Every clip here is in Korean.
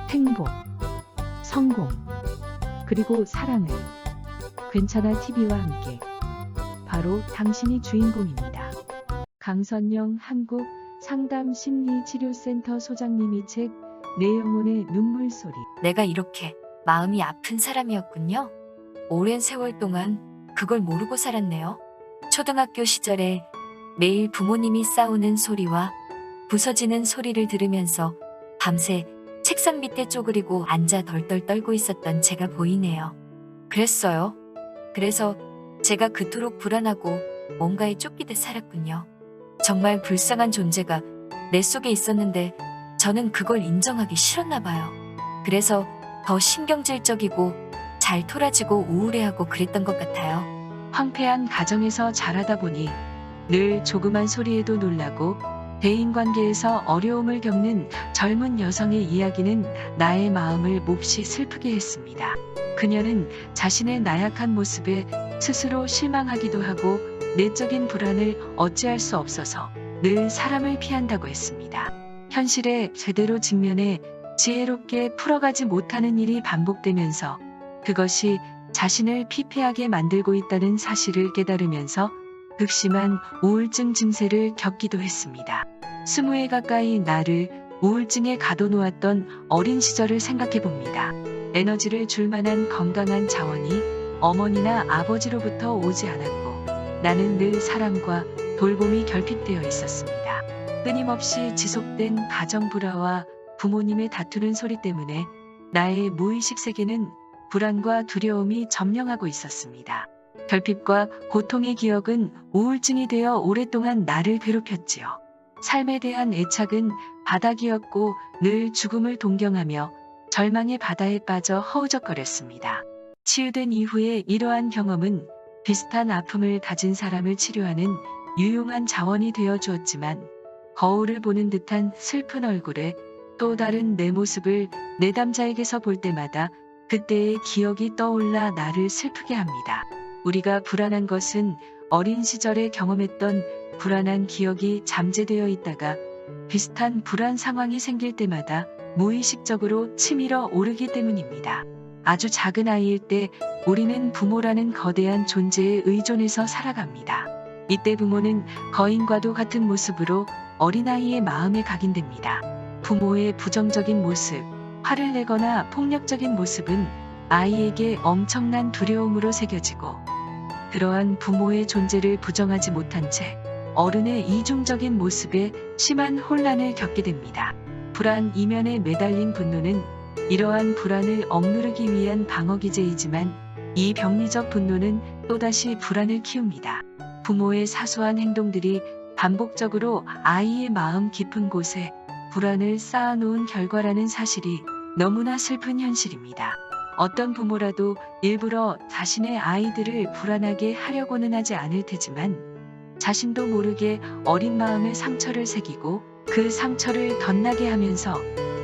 행복, 성공, 그리고 사랑을 괜찮아 TV와 함께 바로 당신이 주인공입니다. 강선영 한국 상담심리치료센터 소장님이 책 내 영혼의 눈물소리. 내가 이렇게 마음이 아픈 사람이었군요. 오랜 세월 동안 그걸 모르고 살았네요. 초등학교 시절에 매일 부모님이 싸우는 소리와 부서지는 소리를 들으면서 밤새 책상 밑에 쪼그리고 앉아 덜덜 떨고 있었던 제가 보이네요. 그랬어요. 그래서 제가 그토록 불안하고 뭔가에 쫓기듯 살았군요. 정말 불쌍한 존재가 내 속에 있었는데 저는 그걸 인정하기 싫었나 봐요. 그래서 더 신경질적이고 잘 토라지고 우울해하고 그랬던 것 같아요. 황폐한 가정에서 자라다 보니 늘 조그만 소리에도 놀라고 대인관계에서 어려움을 겪는 젊은 여성의 이야기는 나의 마음을 몹시 슬프게 했습니다. 그녀는 자신의 나약한 모습에 스스로 실망하기도 하고 내적인 불안을 어찌할 수 없어서 늘 사람을 피한다고 했습니다. 현실에 제대로 직면해 지혜롭게 풀어가지 못하는 일이 반복되면서 그것이 자신을 피폐하게 만들고 있다는 사실을 깨달으면서 극심한 우울증 증세를 겪기도 했습니다. 20회 가까이 나를 우울증에 가둬놓았던 어린 시절을 생각해 봅니다. 에너지를 줄 만한 건강한 자원이 어머니나 아버지로부터 오지 않았고 나는 늘 사랑과 돌봄이 결핍되어 있었습니다. 끊임없이 지속된 가정 불화와 부모님의 다투는 소리 때문에 나의 무의식 세계는 불안과 두려움이 점령하고 있었습니다. 결핍과 고통의 기억은 우울증이 되어 오랫동안 나를 괴롭혔지요. 삶에 대한 애착은 바닥이었고 늘 죽음을 동경하며 절망의 바다에 빠져 허우적거렸습니다. 치유된 이후에 이러한 경험은 비슷한 아픔을 가진 사람을 치료하는 유용한 자원이 되어 주었지만 거울을 보는 듯한 슬픈 얼굴에 또 다른 내 모습을 내담자에게서 볼 때마다 그때의 기억이 떠올라 나를 슬프게 합니다. 우리가 불안한 것은 어린 시절에 경험했던 불안한 기억이 잠재되어 있다가 비슷한 불안 상황이 생길 때마다 무의식적으로 치밀어 오르기 때문입니다. 아주 작은 아이일 때 우리는 부모라는 거대한 존재에 의존해서 살아갑니다. 이때 부모는 거인과도 같은 모습으로 어린아이의 마음에 각인됩니다. 부모의 부정적인 모습, 화를 내거나 폭력적인 모습은 아이에게 엄청난 두려움으로 새겨지고 그러한 부모의 존재를 부정하지 못한 채 어른의 이중적인 모습에 심한 혼란을 겪게 됩니다. 불안 이면에 매달린 분노는 이러한 불안을 억누르기 위한 방어기제이지만 이 병리적 분노는 또다시 불안을 키웁니다. 부모의 사소한 행동들이 반복적으로 아이의 마음 깊은 곳에 불안을 쌓아놓은 결과라는 사실이 너무나 슬픈 현실입니다. 어떤 부모라도 일부러 자신의 아이들을 불안하게 하려고는 하지 않을 테지만 자신도 모르게 어린 마음에 상처를 새기고 그 상처를 덧나게 하면서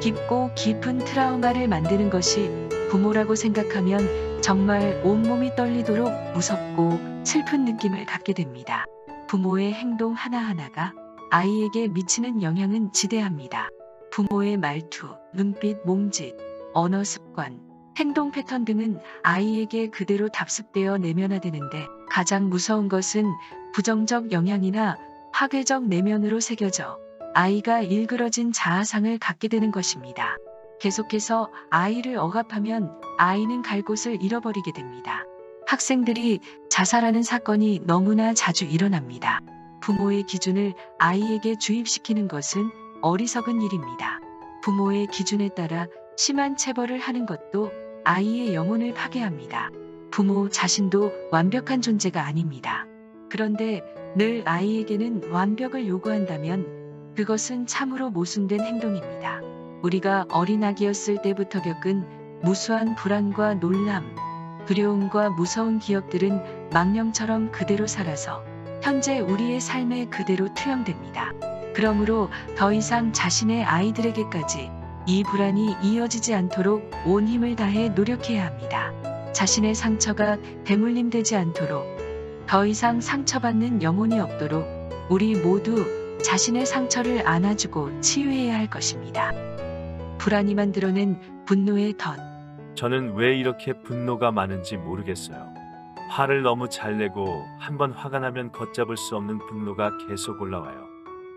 깊고 깊은 트라우마를 만드는 것이 부모라고 생각하면 정말 온몸이 떨리도록 무섭고 슬픈 느낌을 갖게 됩니다. 부모의 행동 하나하나가 아이에게 미치는 영향은 지대합니다. 부모의 말투, 눈빛, 몸짓, 언어 습관, 행동 패턴 등은 아이에게 그대로 답습되어 내면화되는데 가장 무서운 것은 부정적 영향이나 파괴적 내면으로 새겨져 아이가 일그러진 자아상을 갖게 되는 것입니다. 계속해서 아이를 억압하면 아이는 갈 곳을 잃어버리게 됩니다. 학생들이 자살하는 사건이 너무나 자주 일어납니다. 부모의 기준을 아이에게 주입시키는 것은 어리석은 일입니다. 부모의 기준에 따라 심한 체벌을 하는 것도 아이의 영혼을 파괴합니다. 부모 자신도 완벽한 존재가 아닙니다. 그런데 늘 아이에게는 완벽을 요구한다면 그것은 참으로 모순된 행동입니다. 우리가 어린아기였을 때부터 겪은 무수한 불안과 놀람, 두려움과 무서운 기억들은 망령처럼 그대로 살아서 현재 우리의 삶에 그대로 투영됩니다. 그러므로 더 이상 자신의 아이들에게까지 이 불안이 이어지지 않도록 온 힘을 다해 노력해야 합니다. 자신의 상처가 대물림되지 않도록 더 이상 상처받는 영혼이 없도록 우리 모두 자신의 상처를 안아주고 치유해야 할 것입니다. 불안이 만들어낸 분노의 덫. 저는 왜 이렇게 분노가 많은지 모르겠어요. 화를 너무 잘 내고 한번 화가 나면 걷잡을 수 없는 분노가 계속 올라와요.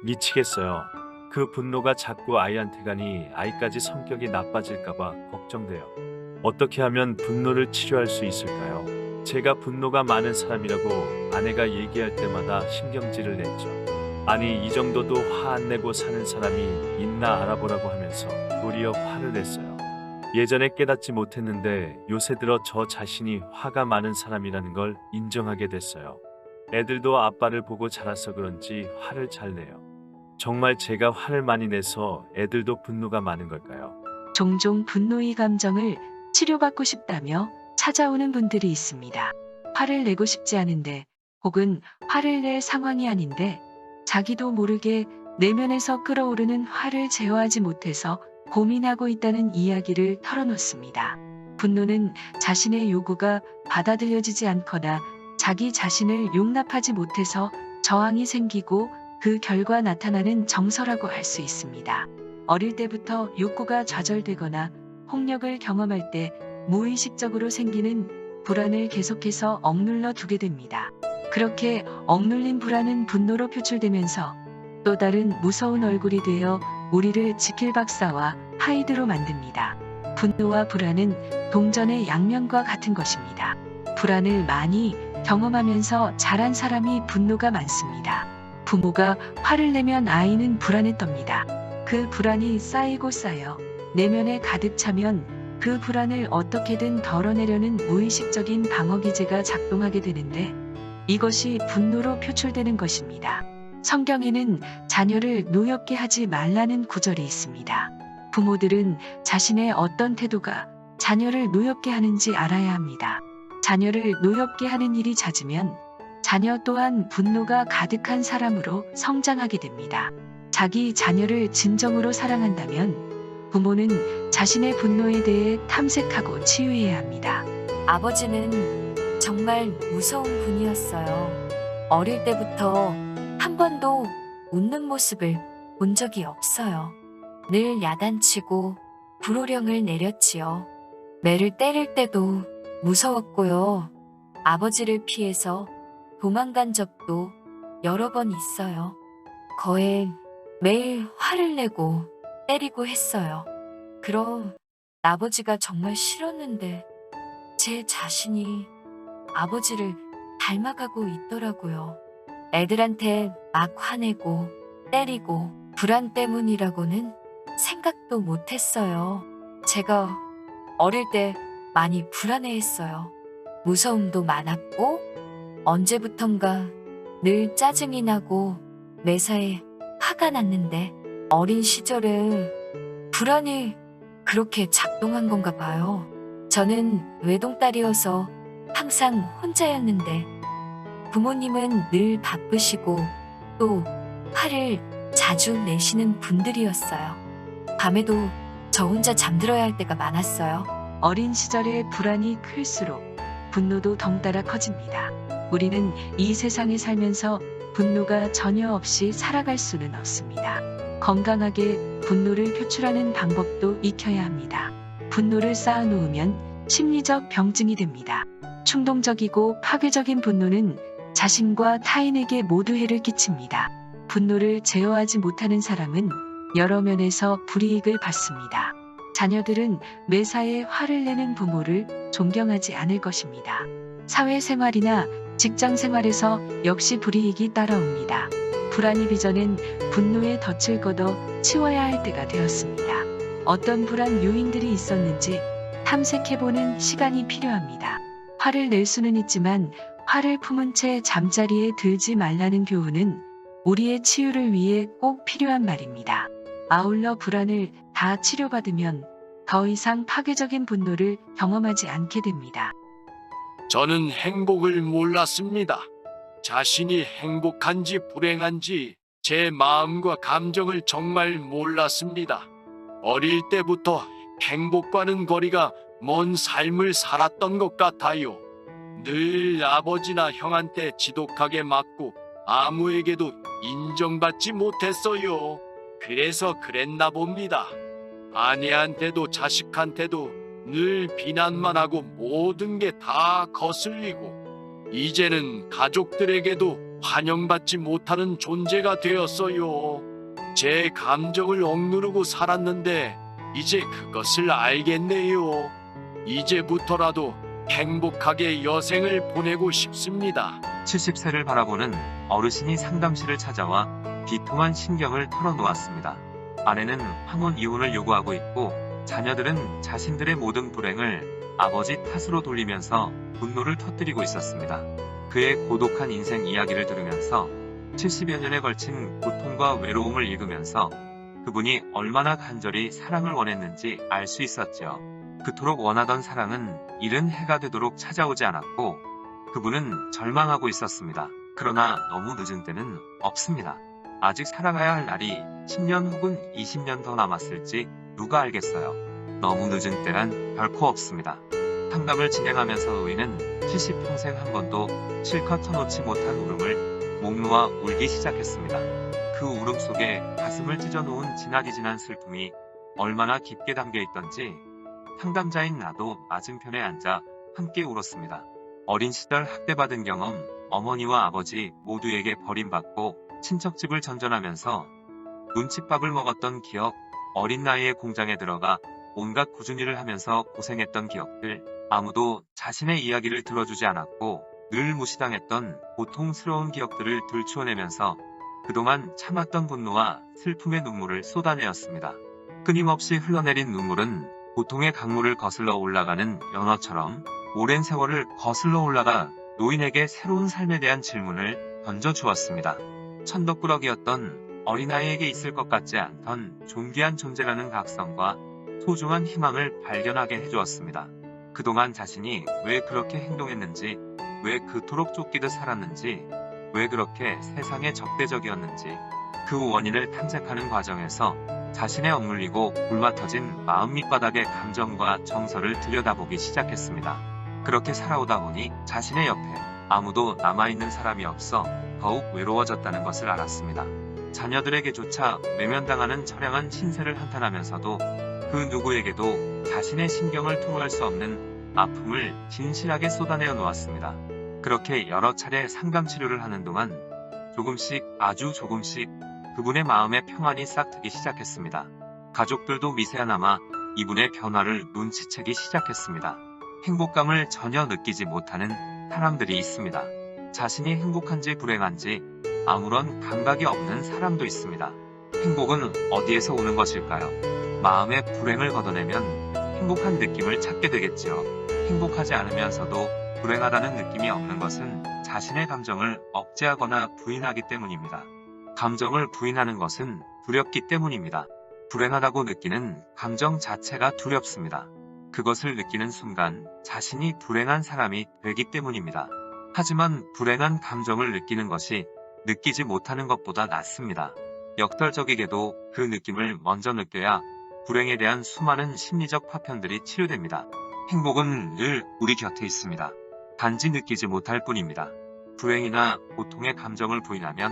미치겠어요. 그 분노가 자꾸 아이한테 가니 아이까지 성격이 나빠질까봐 걱정돼요. 어떻게 하면 분노를 치료할 수 있을까요? 제가 분노가 많은 사람이라고 아내가 얘기할 때마다 신경질을 냈죠. 아니, 이 정도도 화 안 내고 사는 사람이 있나 알아보라고 하면서 도리어 화를 냈어요. 예전에 깨닫지 못했는데 요새 들어 저 자신이 화가 많은 사람이라는 걸 인정하게 됐어요. 애들도 아빠를 보고 자라서 그런지 화를 잘 내요. 정말 제가 화를 많이 내서 애들도 분노가 많은 걸까요? 종종 분노의 감정을 치료받고 싶다며 찾아오는 분들이 있습니다. 화를 내고 싶지 않은데, 혹은 화를 낼 상황이 아닌데 자기도 모르게 내면에서 끓어오르는 화를 제어하지 못해서 고민하고 있다는 이야기를 털어놓습니다. 분노는 자신의 요구가 받아들여지지 않거나 자기 자신을 용납하지 못해서 저항이 생기고 그 결과 나타나는 정서라고 할 수 있습니다. 어릴 때부터 욕구가 좌절되거나 폭력을 경험할 때 무의식적으로 생기는 불안을 계속해서 억눌러 두게 됩니다. 그렇게 억눌린 불안은 분노로 표출되면서 또 다른 무서운 얼굴이 되어 우리를 지킬 박사와 하이드로 만듭니다. 분노와 불안은 동전의 양면과 같은 것입니다. 불안을 많이 경험하면서 자란 사람이 분노가 많습니다. 부모가 화를 내면 아이는 불안에 떱니다. 그 불안이 쌓이고 쌓여 내면에 가득 차면 그 불안을 어떻게든 덜어내려는 무의식적인 방어 기제가 작동하게 되는데, 이것이 분노로 표출되는 것입니다. 성경에는 자녀를 노엽게 하지 말라는 구절이 있습니다. 부모들은 자신의 어떤 태도가 자녀를 노엽게 하는지 알아야 합니다. 자녀를 노엽게 하는 일이 잦으면 자녀 또한 분노가 가득한 사람으로 성장하게 됩니다. 자기 자녀를 진정으로 사랑한다면 부모는 자신의 분노에 대해 탐색하고 치유해야 합니다. 아버지는 정말 무서운 분이었어요. 어릴 때부터 한 번도 웃는 모습을 본 적이 없어요. 늘 야단치고 불호령을 내렸지요. 매를 때릴 때도 무서웠고요. 아버지를 피해서 도망간 적도 여러 번 있어요. 거에 매일 화를 내고 때리고 했어요. 그럼 아버지가 정말 싫었는데 제 자신이 아버지를 닮아가고 있더라고요. 애들한테 막 화내고 때리고 불안 때문이라고는 생각도 못했어요. 제가 어릴 때 많이 불안해했어요. 무서움도 많았고 언제부턴가 늘 짜증이 나고 매사에 화가 났는데 어린 시절에 불안이 그렇게 작동한 건가 봐요. 저는 외동딸이어서 항상 혼자였는데 부모님은 늘 바쁘시고 또 화를 자주 내시는 분들이었어요. 밤에도 저 혼자 잠들어야 할 때가 많았어요. 어린 시절의 불안이 클수록 분노도 덩달아 커집니다. 우리는 이 세상에 살면서 분노가 전혀 없이 살아갈 수는 없습니다. 건강하게 분노를 표출하는 방법도 익혀야 합니다. 분노를 쌓아놓으면 심리적 병증이 됩니다. 충동적이고 파괴적인 분노는 자신과 타인에게 모두 해를 끼칩니다. 분노를 제어하지 못하는 사람은 여러 면에서 불이익을 받습니다. 자녀들은 매사에 화를 내는 부모를 존경하지 않을 것입니다. 사회생활이나 직장생활에서 역시 불이익이 따라옵니다. 불안이 빚어낸 분노의 덫을 걷어 치워야 할 때가 되었습니다. 어떤 불안 요인들이 있었는지 탐색해보는 시간이 필요합니다. 화를 낼 수는 있지만 화를 품은 채 잠자리에 들지 말라는 교훈은 우리의 치유를 위해 꼭 필요한 말입니다. 아울러 불안을 다 치료받으면 더 이상 파괴적인 분노를 경험하지 않게 됩니다. 저는 행복을 몰랐습니다. 자신이 행복한지 불행한지 제 마음과 감정을 정말 몰랐습니다. 어릴 때부터 행복과는 거리가 먼 삶을 살았던 것 같아요. 늘 아버지나 형한테 지독하게 맞고 아무에게도 인정받지 못했어요. 그래서 그랬나 봅니다. 아내한테도 자식한테도 늘 비난만 하고 모든 게 다 거슬리고 이제는 가족들에게도 환영받지 못하는 존재가 되었어요. 제 감정을 억누르고 살았는데 이제 그것을 알겠네요. 이제부터라도 행복하게 여생을 보내고 싶습니다. 70세를 바라보는 어르신이 상담실을 찾아와 비통한 심경을 털어놓았습니다. 아내는 황혼 이혼을 요구하고 있고 자녀들은 자신들의 모든 불행을 아버지 탓으로 돌리면서 분노를 터뜨리고 있었습니다. 그의 고독한 인생 이야기를 들으면서 70여 년에 걸친 고통과 외로움을 읽으면서 그분이 얼마나 간절히 사랑을 원했는지 알 수 있었죠. 그토록 원하던 사랑은 이른 해가 되도록 찾아오지 않았고 그분은 절망하고 있었습니다. 그러나 너무 늦은 때는 없습니다. 아직 살아가야 할 날이 10년 혹은 20년 더 남았을지 누가 알겠어요. 너무 늦은 때란 결코 없습니다. 상담을 진행하면서 의인은 70평생 한 번도 실컷 터놓지 못한 울음을 목 놓아 울기 시작했습니다. 그 울음 속에 가슴을 찢어놓은 지나디 지난 슬픔이 얼마나 깊게 담겨 있던지 상담자인 나도 맞은편에 앉아 함께 울었습니다. 어린 시절 학대받은 경험, 어머니와 아버지 모두에게 버림받고 친척집을 전전하면서 눈칫밥을 먹었던 기억, 어린 나이에 공장에 들어가 온갖 꾸준히 일을 하면서 고생했던 기억들, 아무도 자신의 이야기를 들어주지 않았고 늘 무시당했던 고통스러운 기억들을 들추어내면서 그동안 참았던 분노와 슬픔의 눈물을 쏟아내었습니다. 끊임없이 흘러내린 눈물은 고통의 강물을 거슬러 올라가는 연어처럼 오랜 세월을 거슬러 올라가 노인에게 새로운 삶에 대한 질문을 던져주었습니다. 천덕꾸러기였던 어린아이에게 있을 것 같지 않던 존귀한 존재라는 각성과 소중한 희망을 발견하게 해주었습니다. 그동안 자신이 왜 그렇게 행동했는지, 왜 그토록 쫓기듯 살았는지, 왜 그렇게 세상에 적대적이었는지 그 원인을 탐색하는 과정에서 자신의 억눌리고 굶어터진 마음 밑바닥의 감정과 정서를 들여다보기 시작했습니다. 그렇게 살아오다 보니 자신의 옆에 아무도 남아있는 사람이 없어 더욱 외로워졌다는 것을 알았습니다. 자녀들에게조차 외면당하는 처량한 신세를 한탄하면서도 그 누구에게도 자신의 심경을 토로할 수 없는 아픔을 진실하게 쏟아내어 놓았습니다. 그렇게 여러 차례 상담 치료를 하는 동안 조금씩, 아주 조금씩 그분의 마음에 평안이 싹트기 시작했습니다. 가족들도 미세하나마 이분의 변화를 눈치채기 시작했습니다. 행복감을 전혀 느끼지 못하는 사람들이 있습니다. 자신이 행복한지 불행한지 아무런 감각이 없는 사람도 있습니다. 행복은 어디에서 오는 것일까요? 마음의 불행을 걷어내면 행복한 느낌을 찾게 되겠지요. 행복하지 않으면서도 불행하다는 느낌이 없는 것은 자신의 감정을 억제하거나 부인하기 때문입니다. 감정을 부인하는 것은 두렵기 때문입니다. 불행하다고 느끼는 감정 자체가 두렵습니다. 그것을 느끼는 순간 자신이 불행한 사람이 되기 때문입니다. 하지만 불행한 감정을 느끼는 것이 느끼지 못하는 것보다 낫습니다. 역설적이게도 그 느낌을 먼저 느껴야 불행에 대한 수많은 심리적 파편들이 치료됩니다. 행복은 늘 우리 곁에 있습니다. 단지 느끼지 못할 뿐입니다. 불행이나 고통의 감정을 부인하면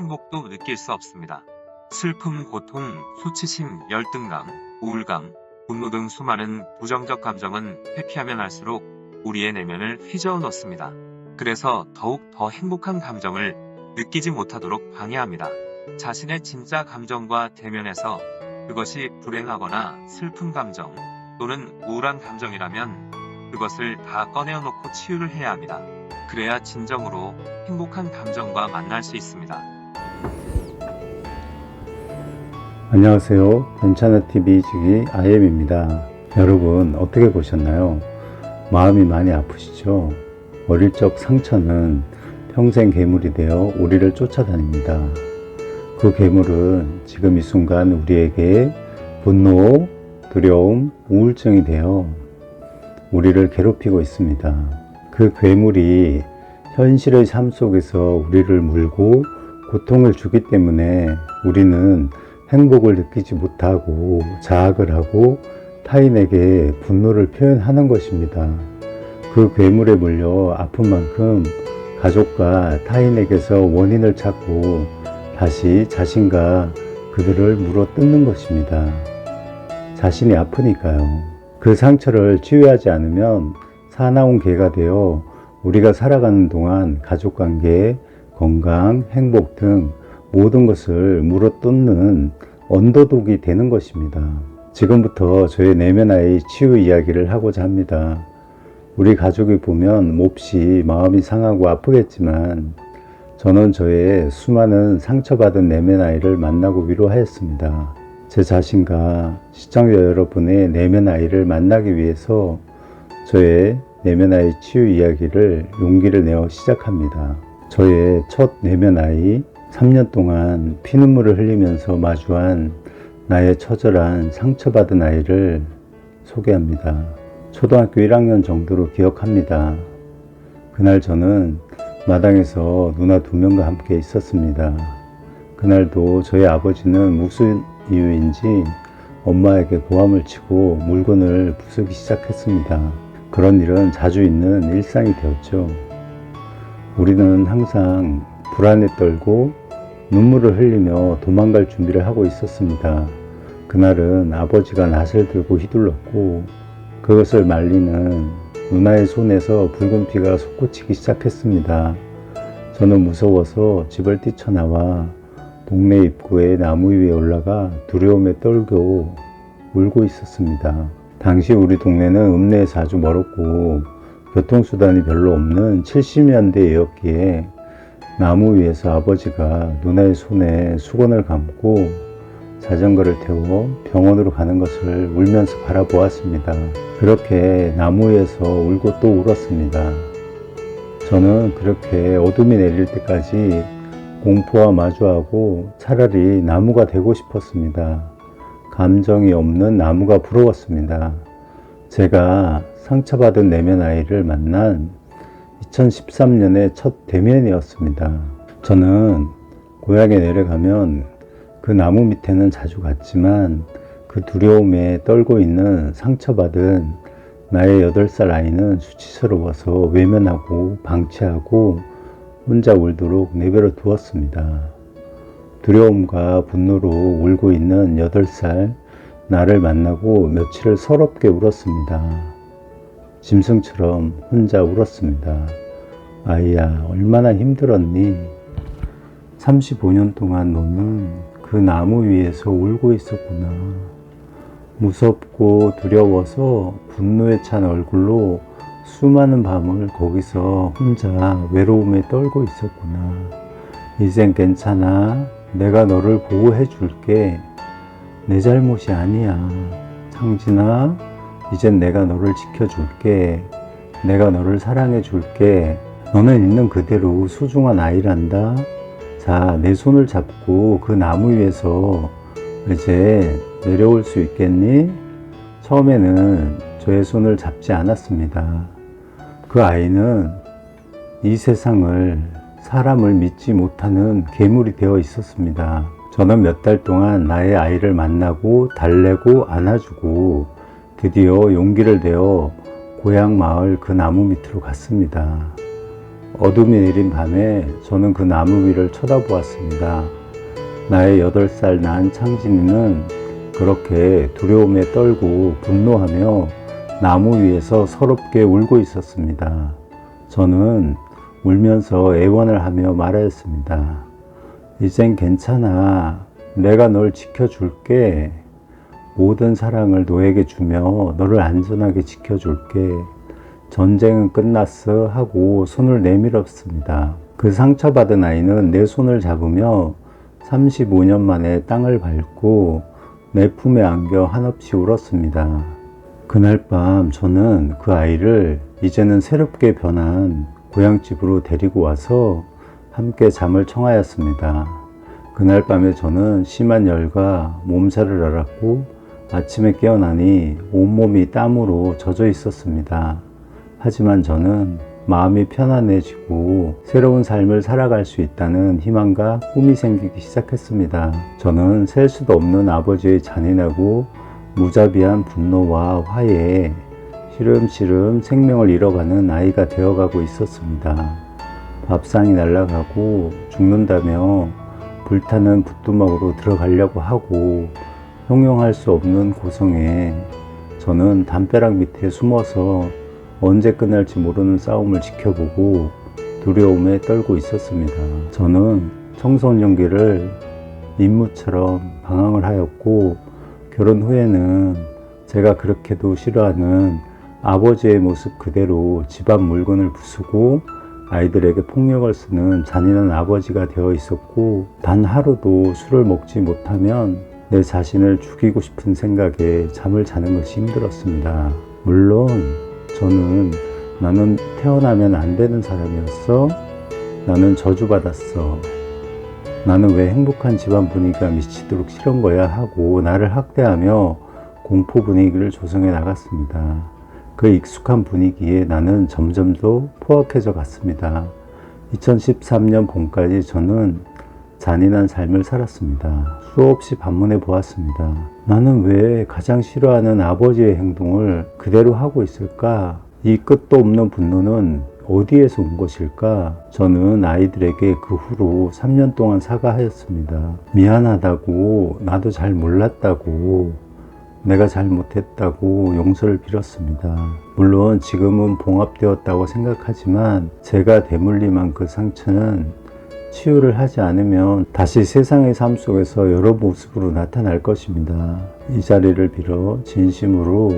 행복도 느낄 수 없습니다. 슬픔, 고통, 수치심, 열등감, 우울감, 분노 등 수많은 부정적 감정은 회피하면 할수록 우리의 내면을 휘저어 놓습니다. 그래서 더욱 더 행복한 감정을 느끼지 못하도록 방해합니다. 자신의 진짜 감정과 대면해서 그것이 불행하거나 슬픈 감정 또는 우울한 감정이라면 그것을 다 꺼내어놓고 치유를 해야 합니다. 그래야 진정으로 행복한 감정과 만날 수 있습니다. 안녕하세요. 괜찮아TV 지기 IM입니다. 여러분 어떻게 보셨나요? 마음이 많이 아프시죠? 어릴 적 상처는 평생 괴물이 되어 우리를 쫓아다닙니다. 그 괴물은 지금 이 순간 우리에게 분노, 두려움, 우울증이 되어 우리를 괴롭히고 있습니다. 그 괴물이 현실의 삶 속에서 우리를 물고 고통을 주기 때문에 우리는 행복을 느끼지 못하고 자학을 하고 타인에게 분노를 표현하는 것입니다. 그 괴물에 물려 아픈 만큼 가족과 타인에게서 원인을 찾고 다시 자신과 그들을 물어뜯는 것입니다. 자신이 아프니까요. 그 상처를 치유하지 않으면 사나운 개가 되어 우리가 살아가는 동안 가족관계, 건강, 행복 등 모든 것을 물어뜯는 언더독이 되는 것입니다. 지금부터 저의 내면 아이 치유 이야기를 하고자 합니다. 우리 가족이 보면 몹시 마음이 상하고 아프겠지만 저는 저의 수많은 상처받은 내면 아이를 만나고 위로하였습니다. 제 자신과 시청자 여러분의 내면 아이를 만나기 위해서 저의 내면 아이 치유 이야기를 용기를 내어 시작합니다. 저의 첫 내면 아이, 3년 동안 피눈물을 흘리면서 마주한 나의 처절한 상처받은 아이를 소개합니다. 초등학교 1학년 정도로 기억합니다. 그날 저는 마당에서 누나 2명과 함께 있었습니다. 그날도 저희 아버지는 무슨 이유인지 엄마에게 고함을 치고 물건을 부수기 시작했습니다. 그런 일은 자주 있는 일상이 되었죠. 우리는 항상 불안에 떨고 눈물을 흘리며 도망갈 준비를 하고 있었습니다. 그날은 아버지가 낫을 들고 휘둘렀고 그것을 말리는 누나의 손에서 붉은 피가 솟구치기 시작했습니다. 저는 무서워서 집을 뛰쳐나와 동네 입구에 나무 위에 올라가 두려움에 떨고 울고 있었습니다. 당시 우리 동네는 읍내에서 아주 멀었고 교통수단이 별로 없는 70년대였기에 나무 위에서 아버지가 누나의 손에 수건을 감고 자전거를 태워 병원으로 가는 것을 울면서 바라보았습니다. 그렇게 나무 위에서 울고 또 울었습니다. 저는 그렇게 어둠이 내릴 때까지 공포와 마주하고 차라리 나무가 되고 싶었습니다. 감정이 없는 나무가 부러웠습니다. 제가 상처받은 내면 아이를 만난 2013년의 첫 대면이었습니다. 저는 고향에 내려가면 그 나무 밑에는 자주 갔지만 그 두려움에 떨고 있는 상처받은 나의 8살 아이는 수치스러워서 외면하고 방치하고 혼자 울도록 내버려 두었습니다. 두려움과 분노로 울고 있는 8살 나를 만나고 며칠을 서럽게 울었습니다. 짐승처럼 혼자 울었습니다. 아이야, 얼마나 힘들었니? 35년 동안 너는 그 나무 위에서 울고 있었구나. 무섭고 두려워서 분노에 찬 얼굴로 수많은 밤을 거기서 혼자 외로움에 떨고 있었구나. 이젠 괜찮아. 내가 너를 보호해 줄게. 내 잘못이 아니야. 창진아, 이젠 내가 너를 지켜줄게. 내가 너를 사랑해 줄게. 너는 있는 그대로 소중한 아이란다. 자, 내 손을 잡고 그 나무 위에서 이제 내려올 수 있겠니? 처음에는 저의 손을 잡지 않았습니다. 그 아이는 이 세상을, 사람을 믿지 못하는 괴물이 되어 있었습니다. 저는 몇 달 동안 나의 아이를 만나고 달래고 안아주고 드디어 용기를 내어 고향 마을 그 나무 밑으로 갔습니다. 어둠이 내린 밤에 저는 그 나무 위를 쳐다보았습니다. 나의 8살 난 창진이는 그렇게 두려움에 떨고 분노하며 나무 위에서 서럽게 울고 있었습니다. 저는 울면서 애원을 하며 말하였습니다. 이젠 괜찮아. 내가 널 지켜줄게. 모든 사랑을 너에게 주며 너를 안전하게 지켜줄게. 전쟁은 끝났어 하고 손을 내밀었습니다. 그 상처받은 아이는 내 손을 잡으며 35년 만에 땅을 밟고 내 품에 안겨 한없이 울었습니다. 그날 밤 저는 그 아이를 이제는 새롭게 변한 고향집으로 데리고 와서 함께 잠을 청하였습니다. 그날 밤에 저는 심한 열과 몸살을 앓았고 아침에 깨어나니 온몸이 땀으로 젖어 있었습니다. 하지만 저는 마음이 편안해지고 새로운 삶을 살아갈 수 있다는 희망과 꿈이 생기기 시작했습니다. 저는 셀 수도 없는 아버지의 잔인하고 무자비한 분노와 화해에 시름시름 생명을 잃어가는 아이가 되어가고 있었습니다. 밥상이 날아가고 죽는다며 불타는 부뚜막으로 들어가려고 하고 형용할 수 없는 고성에 저는 담벼락 밑에 숨어서 언제 끝날지 모르는 싸움을 지켜보고 두려움에 떨고 있었습니다. 저는 청소년기를 임무처럼 방황을 하였고 결혼 후에는 제가 그렇게도 싫어하는 아버지의 모습 그대로 집안 물건을 부수고 아이들에게 폭력을 쓰는 잔인한 아버지가 되어 있었고 단 하루도 술을 먹지 못하면 내 자신을 죽이고 싶은 생각에 잠을 자는 것이 힘들었습니다. 물론 저는 나는 태어나면 안 되는 사람이었어. 나는 저주받았어. 나는 왜 행복한 집안 분위기가 미치도록 싫은 거야 하고 나를 학대하며 공포 분위기를 조성해 나갔습니다. 그 익숙한 분위기에 나는 점점 더 포악해져 갔습니다. 2013년 봄까지 저는 잔인한 삶을 살았습니다. 수없이 반문해 보았습니다. 나는 왜 가장 싫어하는 아버지의 행동을 그대로 하고 있을까? 이 끝도 없는 분노는 어디에서 온 것일까? 저는 아이들에게 그 후로 3년 동안 사과하였습니다. 미안하다고, 나도 잘 몰랐다고, 내가 잘못했다고 용서를 빌었습니다. 물론 지금은 봉합되었다고 생각하지만 제가 대물림한 그 상처는 치유를 하지 않으면 다시 세상의 삶 속에서 여러 모습으로 나타날 것입니다. 이 자리를 빌어 진심으로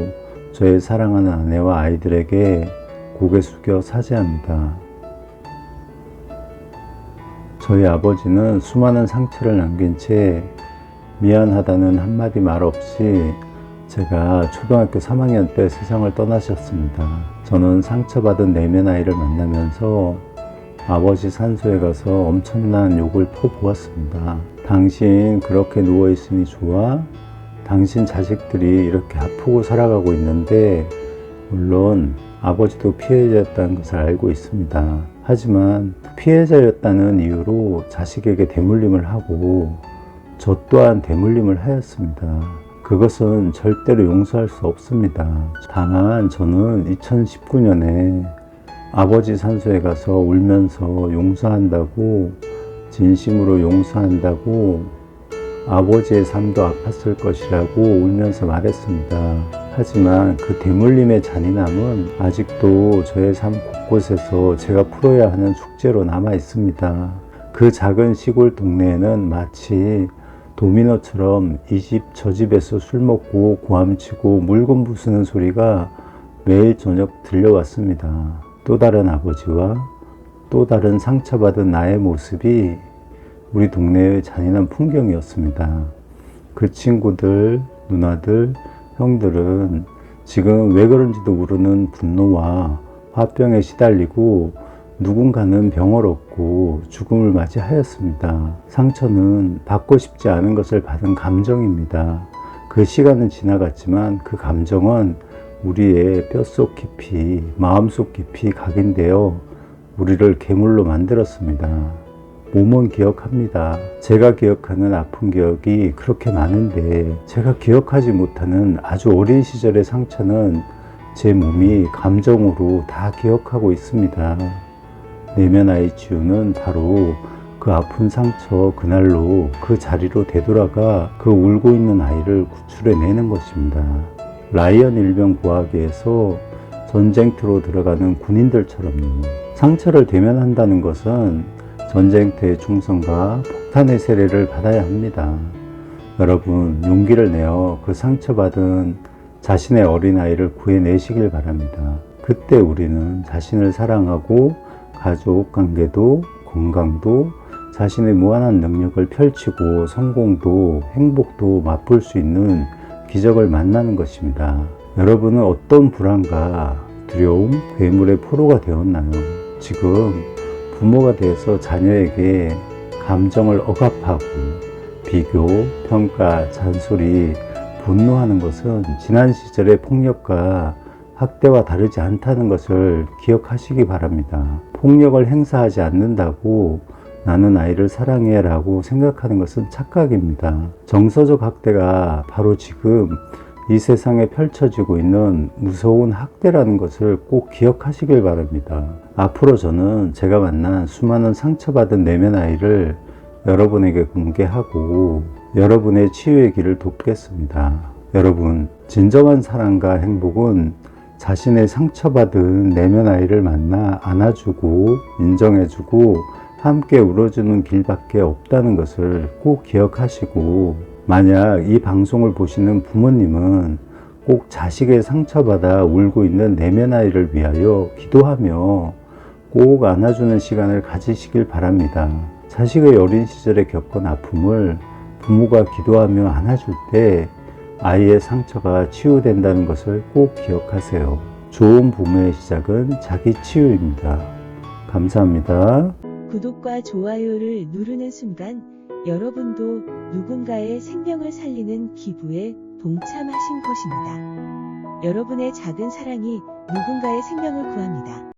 저의 사랑하는 아내와 아이들에게 고개 숙여 사죄합니다. 저희 아버지는 수많은 상처를 남긴 채 미안하다는 한마디 말 없이 제가 초등학교 3학년 때 세상을 떠나셨습니다. 저는 상처받은 내면 아이를 만나면서 아버지 산소에 가서 엄청난 욕을 퍼보았습니다. 당신 그렇게 누워있으니 좋아? 당신 자식들이 이렇게 아프고 살아가고 있는데 물론 아버지도 피해자였다는 것을 알고 있습니다. 하지만 피해자였다는 이유로 자식에게 대물림을 하고 저 또한 대물림을 하였습니다. 그것은 절대로 용서할 수 없습니다. 다만 저는 2019년에 아버지 산소에 가서 울면서 용서한다고, 진심으로 용서한다고, 아버지의 삶도 아팠을 것이라고 울면서 말했습니다. 하지만 그 대물림의 잔인함은 아직도 저의 삶 곳곳에서 제가 풀어야 하는 숙제로 남아 있습니다. 그 작은 시골 동네에는 마치 도미노처럼 이 집 저 집에서 술 먹고 고함치고 물건 부수는 소리가 매일 저녁 들려왔습니다. 또 다른 아버지와 또 다른 상처받은 나의 모습이 우리 동네의 잔인한 풍경이었습니다. 그 친구들, 누나들, 형들은 지금 왜 그런지도 모르는 분노와 화병에 시달리고 누군가는 병을 얻고 죽음을 맞이하였습니다. 상처는 받고 싶지 않은 것을 받은 감정입니다. 그 시간은 지나갔지만 그 감정은 우리의 뼛속 깊이, 마음속 깊이 각인되어 우리를 괴물로 만들었습니다. 몸은 기억합니다. 제가 기억하는 아픈 기억이 그렇게 많은데 제가 기억하지 못하는 아주 어린 시절의 상처는 제 몸이 감정으로 다 기억하고 있습니다. 내면 아이 치유는 바로 그 아픈 상처 그날로 그 자리로 되돌아가 그 울고 있는 아이를 구출해내는 것입니다. 라이언 일병 구하기에서 전쟁터로 들어가는 군인들처럼요. 상처를 대면한다는 것은 전쟁터의 충성과 폭탄의 세례를 받아야 합니다. 여러분, 용기를 내어 그 상처받은 자신의 어린아이를 구해내시길 바랍니다. 그때 우리는 자신을 사랑하고 가족 관계도 건강도 자신의 무한한 능력을 펼치고 성공도 행복도 맛볼 수 있는 기적을 만나는 것입니다. 여러분은 어떤 불안과 두려움, 괴물의 포로가 되었나요? 지금 부모가 되어서 자녀에게 감정을 억압하고 비교, 평가, 잔소리, 분노하는 것은 지난 시절의 폭력과 학대와 다르지 않다는 것을 기억하시기 바랍니다. 폭력을 행사하지 않는다고 나는 아이를 사랑해 라고 생각하는 것은 착각입니다. 정서적 학대가 바로 지금 이 세상에 펼쳐지고 있는 무서운 학대라는 것을 꼭 기억하시길 바랍니다. 앞으로 저는 제가 만난 수많은 상처받은 내면 아이를 여러분에게 공개하고 여러분의 치유의 길을 돕겠습니다. 여러분, 진정한 사랑과 행복은 자신의 상처받은 내면 아이를 만나 안아주고 인정해주고 함께 울어주는 길밖에 없다는 것을 꼭 기억하시고, 만약 이 방송을 보시는 부모님은 꼭 자식의 상처받아 울고 있는 내면 아이를 위하여 기도하며 꼭 안아주는 시간을 가지시길 바랍니다. 자식의 어린 시절에 겪은 아픔을 부모가 기도하며 안아줄 때 아이의 상처가 치유된다는 것을 꼭 기억하세요. 좋은 부모의 시작은 자기 치유입니다. 감사합니다. 구독과 좋아요를 누르는 순간 여러분도 누군가의 생명을 살리는 기부에 동참하신 것입니다. 여러분의 작은 사랑이 누군가의 생명을 구합니다.